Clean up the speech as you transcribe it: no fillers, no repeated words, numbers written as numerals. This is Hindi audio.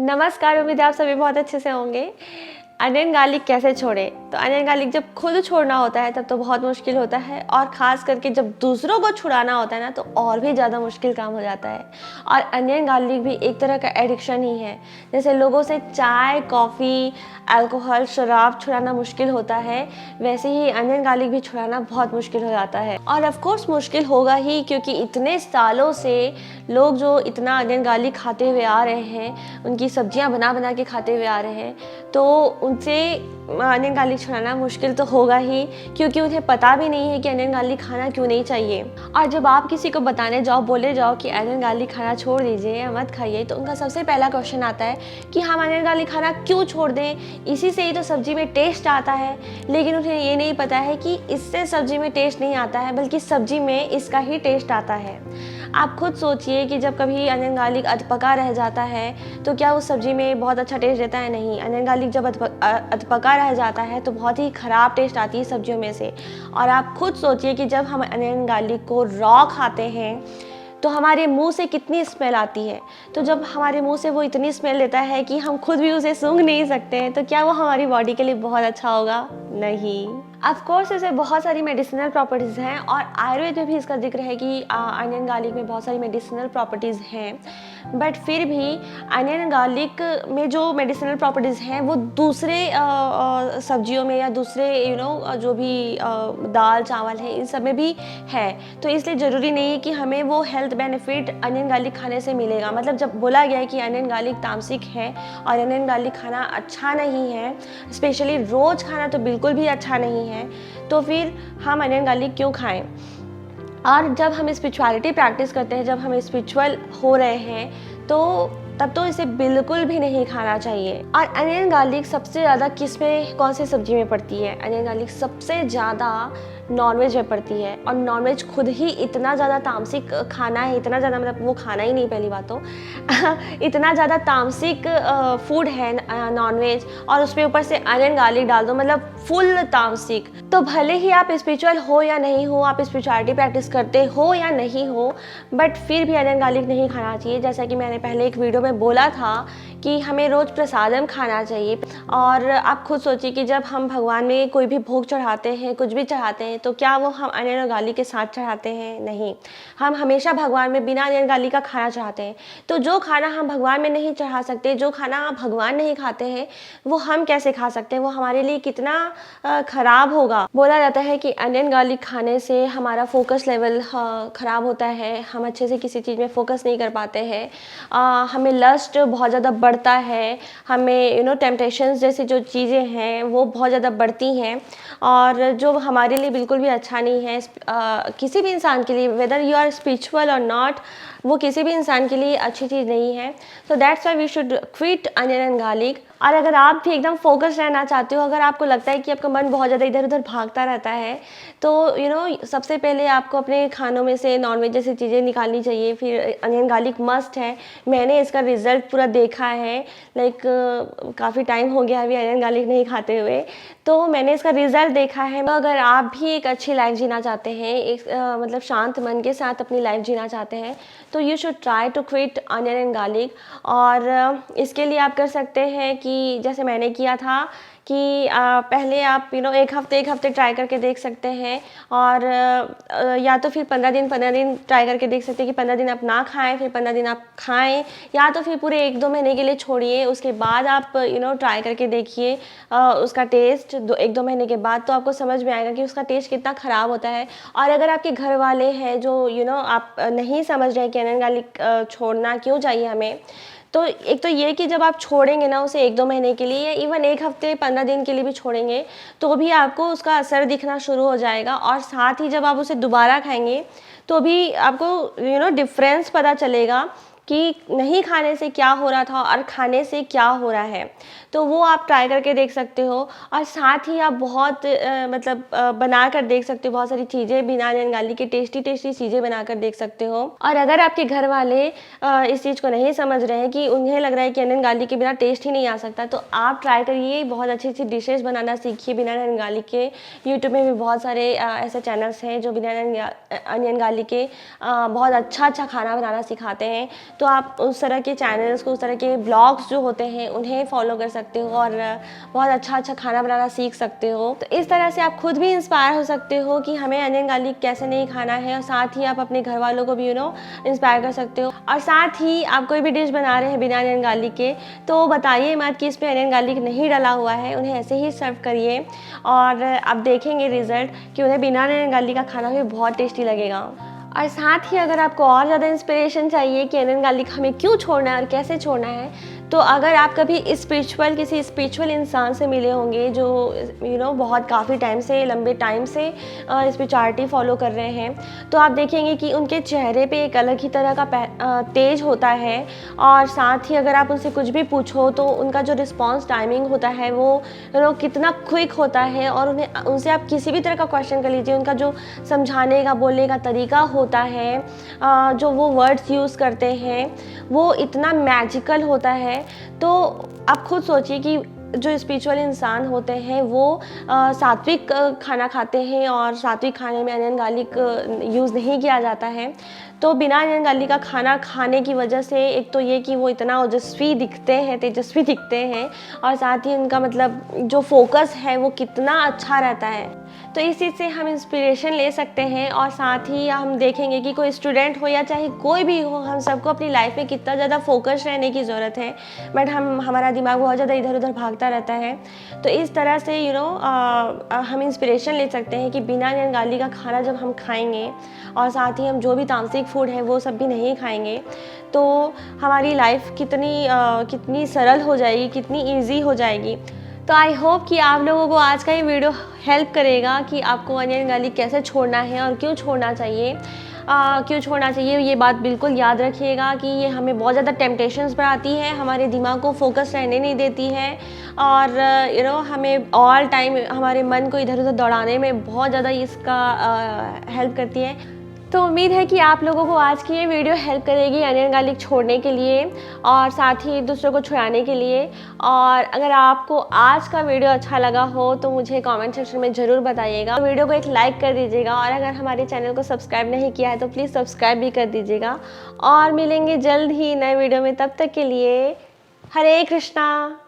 नमस्कार, उम्मीद है आप सभी बहुत अच्छे से होंगे। अनियन गार्लिक कैसे छोड़ें? तो अनियन गार्लिक जब खुद छोड़ना होता है तब तो बहुत मुश्किल होता है, और ख़ास करके जब दूसरों को छुड़ाना होता है ना तो और भी ज़्यादा मुश्किल काम हो जाता है। और अनियन गार्लिक भी एक तरह का एडिक्शन ही है। जैसे लोगों से चाय, कॉफ़ी, अल्कोहल, शराब छुड़ाना मुश्किल होता है, वैसे ही अनियन गार्लिक भी छुड़ाना बहुत मुश्किल हो जाता है। और ऑफ कोर्स मुश्किल होगा ही, क्योंकि इतने सालों से लोग जो इतना अनियन गार्लिक खाते हुए आ रहे हैं, उनकी सब्जियां बना बना के खाते हुए आ रहे हैं, तो उनसे अनियन गार्लिक छुड़ाना मुश्किल तो होगा ही, क्योंकि उन्हें पता भी नहीं है कि अनियन गार्लिक खाना क्यों नहीं चाहिए। और जब आप किसी को बताने जाओ, बोले जाओ कि अनियन गार्लिक खाना छोड़ दीजिए या मत खाइए, तो उनका सबसे पहला क्वेश्चन आता है कि हम अनियन गार्लिक खाना क्यों छोड़ दें, इसी से ही तो सब्जी में टेस्ट आता है। लेकिन उन्हें ये नहीं पता है कि इससे सब्जी में टेस्ट नहीं आता है, बल्कि सब्जी में इसका ही टेस्ट आता है। आप खुद सोचिए कि जब कभी अनियन गार्लिक अधपका रह जाता है तो क्या उस सब्जी में बहुत अच्छा टेस्ट देता है? नहीं। अनियन गार्लिक जब अधपका रह जाता है तो बहुत ही ख़राब टेस्ट आती है सब्जियों में से। और आप खुद सोचिए कि जब हम अनियन गार्लिक को रॉ खाते हैं तो हमारे मुंह से कितनी स्मेल आती है। तो जब हमारे मुंह से वो इतनी स्मेल लेता है कि हम खुद भी उसे सूंघ नहीं सकते हैं, तो क्या वो हमारी बॉडी के लिए बहुत अच्छा होगा? नहीं। ऑफ कोर्स इसे बहुत सारी मेडिसिनल प्रॉपर्टीज़ हैं, और आयुर्वेद में भी इसका जिक्र है कि अनियन गार्लिक में बहुत सारी मेडिसिनल प्रॉपर्टीज़ हैं। बट फिर भी अनियन गार्लिक में जो मेडिसिनल प्रॉपर्टीज़ हैं वो दूसरे सब्जियों में या दूसरे जो भी दाल चावल है, इन सब में भी है। तो इसलिए ज़रूरी नहीं है कि हमें वो हेल्थ बेनिफिट अनियन गार्लिक खाने से मिलेगा। मतलब जब बोला गया है कि अनियन गार्लिक तामसिक है और अनियन गार्लिक खाना अच्छा नहीं है, स्पेशली रोज़ खाना तो बिल्कुल भी अच्छा नहीं है, तो फिर हम अनियन गार्लिक क्यों खाएं? और जब हम स्पिरिचुअलिटी प्रैक्टिस करते हैं, जब हम स्पिरिचुअल हो रहे हैं, तो तब तो इसे बिल्कुल भी नहीं खाना चाहिए। और अनियन गार्लिक सबसे ज़्यादा किस में, कौन सी सब्जी में पड़ती है? अनियन गार्लिक सबसे ज़्यादा नॉनवेज में पड़ती है। और नॉनवेज खुद ही इतना ज़्यादा तामसिक खाना है, इतना ज़्यादा, मतलब वो खाना ही नहीं, पहली बात तो इतना ज़्यादा तामसिक फूड है नॉनवेज, और उसमें ऊपर से अनियन गार्लिक डाल दो, मतलब फुल तामसिक। तो भले ही आप स्पिरिचुअल हो या नहीं हो, आप स्पिरिचुअलिटी प्रैक्टिस करते हो या नहीं हो, बट फिर भी अनियन गार्लिक नहीं खाना चाहिए। जैसा कि मैंने पहले एक वीडियो में बोला था कि हमें रोज़ प्रसादम खाना चाहिए। और आप खुद सोचिए कि जब हम भगवान में कोई भी भोग चढ़ाते हैं, कुछ भी चढ़ाते हैं, तो क्या वो हम अनियन और गार्लिक के साथ चढ़ाते हैं? नहीं। हम हमेशा भगवान में बिना अनियन गार्लिक का खाना चढ़ाते हैं। तो जो खाना हम भगवान में नहीं चढ़ा सकते, जो खाना भगवान नहीं खाते हैं, वो हम कैसे खा सकते हैं? वो हमारे लिए कितना ख़राब होगा। बोला जाता है कि अनियन गार्लिक खाने से हमारा फोकस लेवल ख़राब होता है, हम अच्छे से किसी चीज़ में फोकस नहीं कर पाते हैं, हमें लस्ट बहुत ज़्यादा बढ़ता है, हमें टेम्पटेशंस जैसी जो चीज़ें हैं वो बहुत ज़्यादा बढ़ती हैं, और जो हमारे लिए बिल्कुल भी अच्छा नहीं है। किसी भी इंसान के लिए, वेदर यू आर स्पिरिचुअल और नॉट, वो किसी भी इंसान के लिए अच्छी चीज़ नहीं है। So that's why we should quit onion and garlic. और अगर आप भी एकदम फोकस रहना चाहते हो, अगर आपको लगता है कि आपका मन बहुत ज़्यादा इधर उधर भागता रहता है, तो सबसे पहले आपको अपने खानों में से नॉनवेज जैसी चीज़ें निकालनी चाहिए। फिर अनियन गार्लिक मस्ट है। मैंने इसका रिज़ल्ट पूरा देखा है, लाइक काफ़ी टाइम हो गया अभी अनियन गार्लिक नहीं खाते हुए, तो मैंने इसका रिज़ल्ट देखा है। तो अगर आप भी एक अच्छी लाइफ जीना चाहते हैं, एक मतलब शांत मन के साथ अपनी लाइफ जीना चाहते हैं, तो you should try to quit onion and garlic. और इसके लिए आप कर सकते हैं कि जैसे मैंने किया था कि पहले आप एक हफ्ते ट्राई करके देख सकते हैं, और या तो फिर 15 दिन ट्राई करके देख सकते हैं कि 15 दिन आप ना खाएं, फिर 15 दिन आप खाएं, या तो फिर पूरे 1-2 महीने के लिए छोड़िए। उसके बाद आप ट्राई करके देखिए उसका टेस्ट 1-2 महीने के बाद, तो आपको समझ में आएगा कि उसका टेस्ट कितना ख़राब होता है। और अगर आपके घर वाले हैं जो आप नहीं समझ रहे हैं कि अनियन गार्लिक छोड़ना क्यों चाहिए हमें, तो एक तो ये कि जब आप छोड़ेंगे ना उसे 1-2 महीने के लिए, या इवन 1 हफ्ते 15 दिन के लिए भी छोड़ेंगे, तो भी आपको उसका असर दिखना शुरू हो जाएगा। और साथ ही जब आप उसे दोबारा खाएंगे तो भी आपको डिफरेंस पता चलेगा कि नहीं खाने से क्या हो रहा था और खाने से क्या हो रहा है। तो वो आप ट्राई करके देख सकते हो। और साथ ही आप बहुत बना कर देख सकते हो, बहुत सारी चीज़ें बिना अनियन गार्लिक की टेस्टी चीज़ें बना कर देख सकते हो। और अगर आपके घर वाले इस चीज़ को नहीं समझ रहे हैं, कि उन्हें लग रहा है कि अनियन गार्लिक के बिना टेस्ट ही नहीं आ सकता, तो आप ट्राई करिए, बहुत अच्छी डिशेज़ बनाना सीखिए बिना अनियन गार्लिक के। यूट्यूब में भी बहुत सारे ऐसे चैनल्स हैं जो बिना अनियन गार्लिक के बहुत अच्छा खाना बनाना सिखाते हैं। तो आप उस तरह के चैनल्स को, उस तरह के ब्लॉग्स जो होते हैं उन्हें फॉलो कर सकते हो और बहुत अच्छा अच्छा खाना बनाना सीख सकते हो। तो इस तरह से आप खुद भी इंस्पायर हो सकते हो कि हमें अनियन गार्लिक कैसे नहीं खाना है, और साथ ही आप अपने घर वालों को भी इंस्पायर कर सकते हो। और साथ ही आप कोई भी डिश बना रहे हैं बिना अनियन गार्लिक के, तो बताइए मत कि इसमें अनियन गार्लिक नहीं डाला हुआ है, उन्हें ऐसे ही सर्व करिए और आप देखेंगे रिजल्ट कि उन्हें बिना अनियन गार्लिक का खाना भी बहुत टेस्टी लगेगा। और साथ ही अगर आपको और ज़्यादा इंस्पिरेशन चाहिए कि अनियन गार्लिक हमें क्यों छोड़ना है और कैसे छोड़ना है, तो अगर आप कभी किसी स्पिरिचुअल इंसान से मिले होंगे जो बहुत काफ़ी टाइम से, लंबे टाइम से स्पिरिचुअलिटी फॉलो कर रहे हैं, तो आप देखेंगे कि उनके चेहरे पे एक अलग ही तरह का तेज होता है। और साथ ही अगर आप उनसे कुछ भी पूछो तो उनका जो रिस्पॉन्स टाइमिंग होता है वो कितना क्विक होता है, और उनसे आप किसी भी तरह का क्वेश्चन कर लीजिए, उनका जो समझाने का, बोलने का तरीका होता है, जो वो वर्ड्स यूज़ करते हैं वो इतना मैजिकल होता है। तो आप खुद सोचिए कि जो स्पिरिचुअल इंसान होते हैं वो सात्विक खाना खाते हैं, और सात्विक खाने में अनियन गार्लिक यूज़ नहीं किया जाता है। तो बिना अनियन गार्लिक का खाना खाने की वजह से एक तो ये कि वो इतना तेजस्वी दिखते हैं, और साथ ही उनका मतलब जो फोकस है वो कितना अच्छा रहता है। तो इस चीज़ से हम इंस्पिरेशन ले सकते हैं। और साथ ही हम देखेंगे कि कोई स्टूडेंट हो या चाहे कोई भी हो, हम सबको अपनी लाइफ में कितना ज़्यादा फोकस रहने की ज़रूरत है, बट हमारा दिमाग बहुत ज़्यादा इधर उधर भागता रहता है। तो इस तरह से हम इंस्पिरेशन ले सकते हैं कि बिना अनियन गार्लिक का खाना जब हम खाएंगे, और साथ ही हम जो भी तामसिक फूड है वो सब भी नहीं खाएंगे, तो हमारी लाइफ कितनी सरल हो जाएगी, कितनी ईजी हो जाएगी। तो आई होप कि आप लोगों को आज का ये वीडियो हेल्प करेगा कि आपको अनियन गार्लिक कैसे छोड़ना है और क्यों छोड़ना चाहिए। ये बात बिल्कुल याद रखिएगा कि ये हमें बहुत ज़्यादा टेम्पटेशंस बढ़ाती है, हमारे दिमाग को फोकस रहने नहीं देती है, और हमें ऑल टाइम हमारे मन को इधर उधर दौड़ाने में बहुत ज़्यादा इसका हेल्प करती है। तो उम्मीद है कि आप लोगों को आज की ये वीडियो हेल्प करेगी अनियन गार्लिक छोड़ने के लिए, और साथ ही दूसरों को छुड़ाने के लिए। और अगर आपको आज का वीडियो अच्छा लगा हो तो मुझे कमेंट सेक्शन में ज़रूर बताइएगा। वीडियो को एक लाइक कर दीजिएगा, और अगर हमारे चैनल को सब्सक्राइब नहीं किया है तो प्लीज़ सब्सक्राइब भी कर दीजिएगा। और मिलेंगे जल्द ही नए वीडियो में, तब तक के लिए हरे कृष्णा।